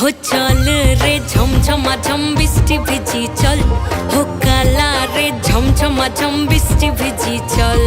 हो चल रे झमझमा झम बिस्टी भिजी चल हो काला रे झमझमा झम बिस्टी भिजी चल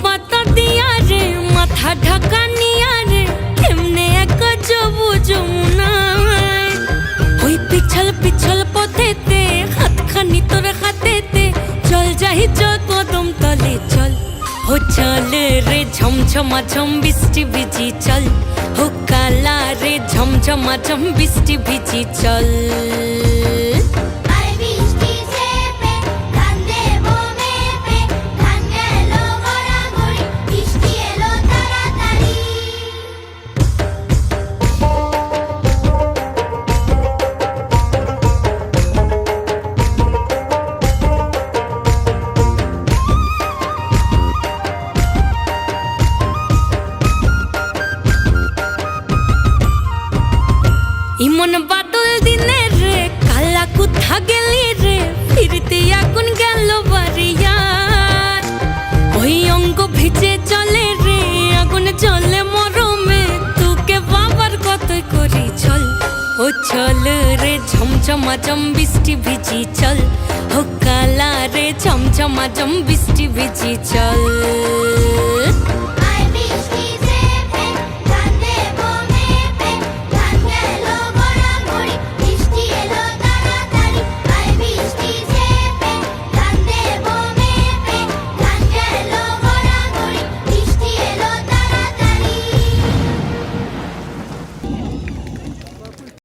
পাতা দিয়া রে মাথা ঢাকা নিয়া রে এমনে এক জবু যমুনায় ওই পিছল পিছল পথেতে হাতখানি তোর হাতেতে চল যাই চল কদম তলে চল हो चल रे झमझमा झम बिस्टी भिजी चल हो काला रे झमझमा झम बिस्टी भिजी चल ইমন বাদল দিনে রে কালা কোথা গেলি রে ফিরতে এখন গেল বাড়িয়ার ওই অঙ্গ ভিজে চলে রে আগুন জ্বলে মরমে তোকে বাবার কতই করি চল ও চল রে ঝমঝমা ঝম বৃষ্টি ভিজি চল ও কালা রে ঝমঝমা ঝম বৃষ্টি ভিজি চল